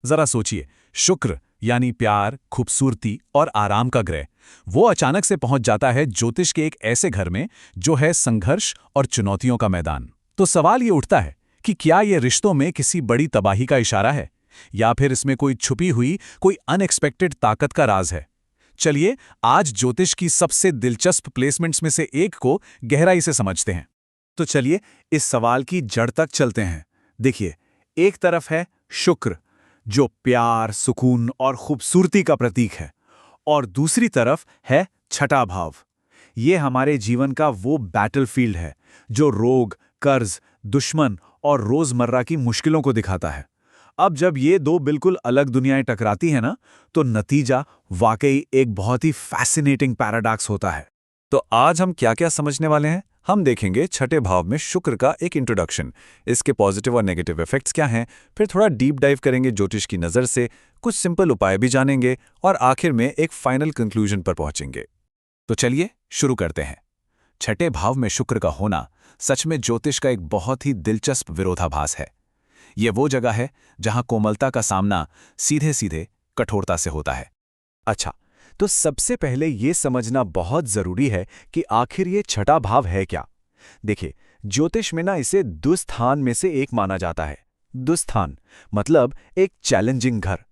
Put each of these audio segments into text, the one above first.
जरा सोचिए, शुक्र यानी प्यार, खूबसूरती और आराम का ग्रह, वो अचानक से पहुंच जाता है ज्योतिष के एक ऐसे घर में जो है संघर्ष और चुनौतियों का मैदान। तो सवाल ये उठता है कि क्या ये रिश्तों में किसी बड़ी तबाही का इशारा है, या फिर इसमें कोई छुपी हुई, कोई अनएक्सपेक्टेड ताकत का राज है। चलिए आज ज्योतिष की सबसे दिलचस्प प्लेसमेंट्स में से एक को गहराई से समझते हैं। तो चलिए इस सवाल की जड़ तक चलते हैं। देखिए, एक तरफ है शुक्र, जो प्यार, सुकून और खूबसूरती का प्रतीक है, और दूसरी तरफ है छठा भाव। ये हमारे जीवन का वो बैटलफील्ड है जो रोग, कर्ज, दुश्मन और रोजमर्रा की मुश्किलों को दिखाता है। अब जब ये दो बिल्कुल अलग दुनियाएं टकराती हैं ना, तो नतीजा वाकई एक बहुत ही फैसिनेटिंग पैराडॉक्स होता है। तो आज हम क्या क्या समझने वाले हैं? हम देखेंगे छठे भाव में शुक्र का एक इंट्रोडक्शन, इसके पॉजिटिव और नेगेटिव इफेक्ट्स क्या हैं, फिर थोड़ा डीप डाइव करेंगे ज्योतिष की नज़र से, कुछ सिंपल उपाय भी जानेंगे और आखिर में एक फाइनल कंक्लूजन पर पहुंचेंगे। तो चलिए शुरू करते हैं। छठे भाव में शुक्र का होना सच में ज्योतिष का एक बहुत ही दिलचस्प विरोधाभास है। ये वो जगह है जहां कोमलता का सामना सीधे सीधे कठोरता से होता है। अच्छा, तो सबसे पहले ये समझना बहुत जरूरी है कि आखिर ये छठा भाव है क्या। देखिए, ज्योतिष में ना इसे दुस्थान में से एक माना जाता है। दुस्थान मतलब एक चैलेंजिंग घर।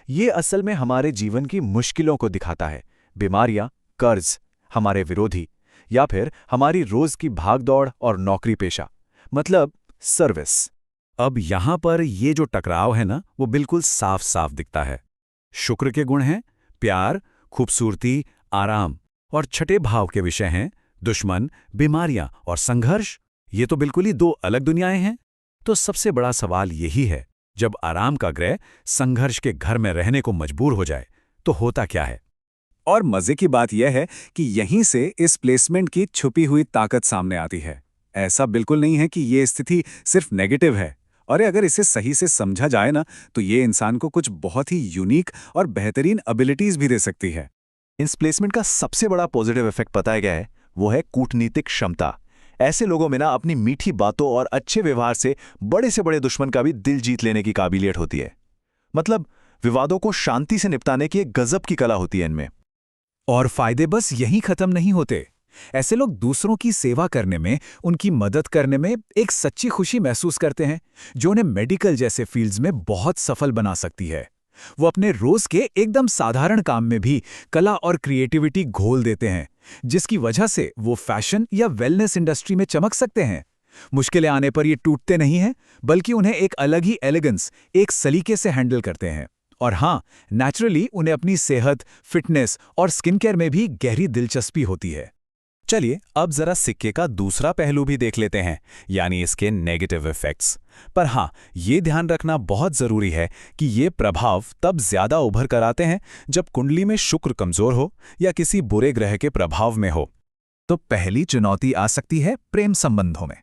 ये असल में हमारे जीवन की मुश्किलों को दिखाता है। बीमारियां, कर्ज, हमारे विरोधी, या फिर हमारी रोज की भागदौड़ और नौकरी पेशा, मतलब सर्विस। अब यहां पर ये जो टकराव है ना, वो बिल्कुल साफ साफ दिखता है। शुक्र के गुण हैं प्यार, खूबसूरती, आराम, और छठे भाव के विषय हैं दुश्मन, बीमारियां और संघर्ष। ये तो बिल्कुल ही दो अलग दुनियाएं हैं। तो सबसे बड़ा सवाल यही है, जब आराम का ग्रह संघर्ष के घर में रहने को मजबूर हो जाए तो होता क्या है। और मजे की बात यह है कि यहीं से इस प्लेसमेंट की छुपी हुई ताकत सामने आती है। ऐसा बिल्कुल नहीं है कि ये स्थिति सिर्फ नेगेटिव है, और अगर इसे सही से समझा जाए ना, तो ये इंसान को कुछ बहुत ही यूनिक और बेहतरीन एबिलिटीज भी दे सकती है। इस प्लेसमेंट का सबसे बड़ा पॉजिटिव इफेक्ट बताया गया है, वो है कूटनीतिक क्षमता। ऐसे लोगों में ना अपनी मीठी बातों और अच्छे व्यवहार से बड़े से बड़े दुश्मन का भी दिल जीत लेने की काबिलियत होती है। मतलब विवादों को शांति से निपटाने की एक गजब की कला होती है इनमें। और फायदे बस यहीं खत्म नहीं होते। ऐसे लोग दूसरों की सेवा करने में, उनकी मदद करने में एक सच्ची खुशी महसूस करते हैं, जो उन्हें मेडिकल जैसे फील्ड्स में बहुत सफल बना सकती है। वो अपने रोज के एकदम साधारण काम में भी कला और क्रिएटिविटी घोल देते हैं, जिसकी वजह से वो फैशन या वेलनेस इंडस्ट्री में चमक सकते हैं। मुश्किलें आने पर ये टूटते नहीं हैं, बल्कि उन्हें एक अलग ही एलिगेंस, एक सलीके से हैंडल करते हैं। और हाँ, नेचुरली उन्हें अपनी सेहत, फिटनेस और स्किन केयर में भी गहरी दिलचस्पी होती है। चलिए अब जरा सिक्के का दूसरा पहलू भी देख लेते हैं, यानी इसके नेगेटिव इफेक्ट्स। पर हाँ, ये ध्यान रखना बहुत जरूरी है कि ये प्रभाव तब ज्यादा उभर कर आते हैं जब कुंडली में शुक्र कमजोर हो या किसी बुरे ग्रह के प्रभाव में हो। तो पहली चुनौती आ सकती है प्रेम संबंधों में।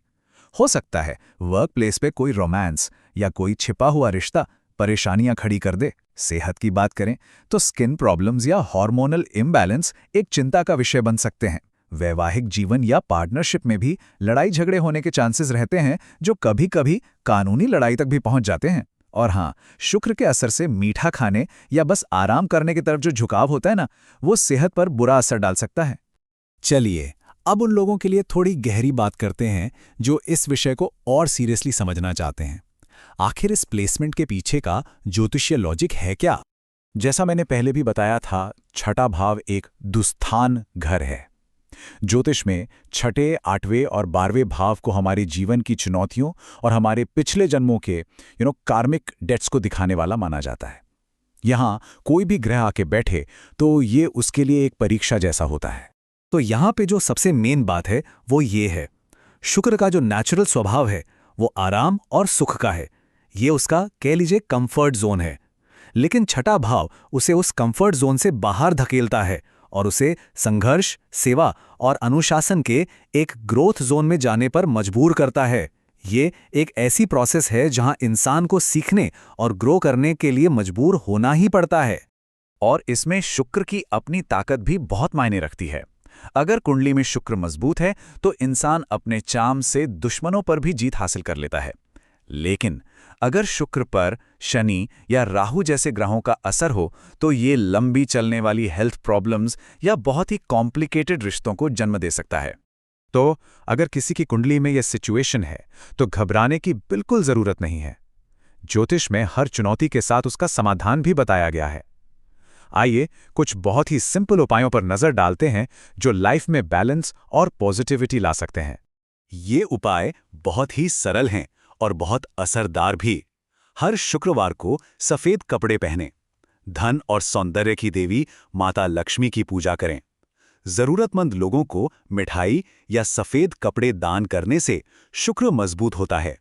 हो सकता है वर्क प्लेस पे कोई रोमांस या कोई छिपा हुआ रिश्ता परेशानियां खड़ी कर दे। सेहत की बात करें तो स्किन प्रॉब्लम्स या हार्मोनल इम्बैलेंस एक चिंता का विषय बन सकते हैं। वैवाहिक जीवन या पार्टनरशिप में भी लड़ाई झगड़े होने के चांसेस रहते हैं, जो कभी कभी कानूनी लड़ाई तक भी पहुंच जाते हैं। और हाँ, शुक्र के असर से मीठा खाने या बस आराम करने की तरफ जो झुकाव होता है ना, वो सेहत पर बुरा असर डाल सकता है। चलिए अब उन लोगों के लिए थोड़ी गहरी बात करते हैं जो इस विषय को और सीरियसली समझना चाहते हैं। आखिर इस प्लेसमेंट के पीछे का ज्योतिषीय लॉजिक है क्या? जैसा मैंने पहले भी बताया था, छठा भाव एक दुस्थान घर है। ज्योतिष में छठे, आठवें और 12वें भाव को हमारे जीवन की चुनौतियों और हमारे पिछले जन्मों के कार्मिक डेट्स को दिखाने वाला माना जाता है। यहाँ कोई भी ग्रह आके बैठे तो ये उसके लिए एक परीक्षा जैसा होता है। तो यहाँ पे जो सबसे मेन बात है वो ये है, शुक्र का जो नेचुरल स्वभाव है वो आराम और सुख का है। ये उसका कह लीजिए कंफर्ट जोन है। लेकिन छठा भाव उसे उस कंफर्ट जोन से बाहर धकेलता है और उसे संघर्ष, सेवा और अनुशासन के एक ग्रोथ जोन में जाने पर मजबूर करता है। ये एक ऐसी प्रोसेस है जहां इंसान को सीखने और ग्रो करने के लिए मजबूर होना ही पड़ता है। और इसमें शुक्र की अपनी ताकत भी बहुत मायने रखती है। अगर कुंडली में शुक्र मजबूत है तो इंसान अपने चार्म से दुश्मनों पर भी जीत हासिल कर लेता है। लेकिन अगर शुक्र पर शनि या राहु जैसे ग्रहों का असर हो तो ये लंबी चलने वाली हेल्थ प्रॉब्लम्स या बहुत ही कॉम्प्लिकेटेड रिश्तों को जन्म दे सकता है। तो अगर किसी की कुंडली में यह सिचुएशन है तो घबराने की बिल्कुल जरूरत नहीं है। ज्योतिष में हर चुनौती के साथ उसका समाधान भी बताया गया है। आइए कुछ बहुत ही सिंपल उपायों पर नजर डालते हैं जो लाइफ में बैलेंस और पॉजिटिविटी ला सकते हैं। ये उपाय बहुत ही सरल हैं और बहुत असरदार भी। हर शुक्रवार को सफेद कपड़े पहनें। धन और सौंदर्य की देवी माता लक्ष्मी की पूजा करें। जरूरतमंद लोगों को मिठाई या सफेद कपड़े दान करने से शुक्र मजबूत होता है।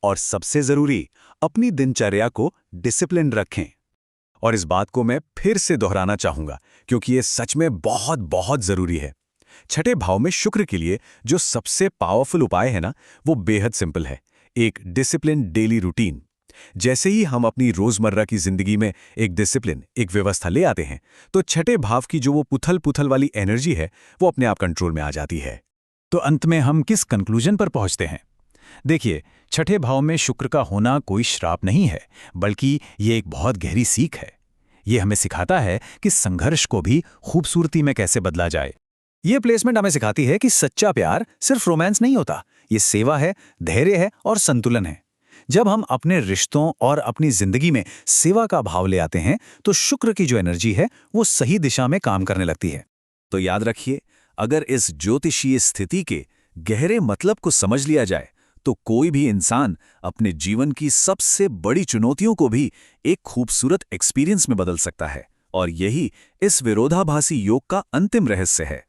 और सबसे जरूरी, अपनी दिनचर्या को डिसिप्लिन रखें। और इस बात को मैं फिर से दोहराना चाहूंगा क्योंकि ये सच में बहुत बहुत जरूरी है। छठे भाव में शुक्र के लिए जो सबसे पावरफुल उपाय है ना, वो बेहद सिंपल है। एक डिसिप्लिन डेली रूटीन। जैसे ही हम अपनी रोजमर्रा की जिंदगी में एक डिसिप्लिन, एक व्यवस्था ले आते हैं तो छठे भाव की जो वो पुथल पुथल वाली एनर्जी है वो अपने आप कंट्रोल में आ जाती है। तो अंत में हम किस कंक्लूजन पर पहुंचते हैं? देखिए, छठे भाव में शुक्र का होना कोई श्राप नहीं है, बल्कि ये एक बहुत गहरी सीख है। ये हमें सिखाता है कि संघर्ष को भी खूबसूरती में कैसे बदला जाए। ये प्लेसमेंट हमें सिखाती है कि सच्चा प्यार सिर्फ रोमांस नहीं होता, ये सेवा है, धैर्य है और संतुलन है। जब हम अपने रिश्तों और अपनी जिंदगी में सेवा का भाव ले आते हैं तो शुक्र की जो एनर्जी है वो सही दिशा में काम करने लगती है। तो याद रखिए, अगर इस ज्योतिषीय स्थिति के गहरे मतलब को समझ लिया जाए तो कोई भी इंसान अपने जीवन की सबसे बड़ी चुनौतियों को भी एक खूबसूरत एक्सपीरियंस में बदल सकता है। और यही इस विरोधाभासी योग का अंतिम रहस्य है।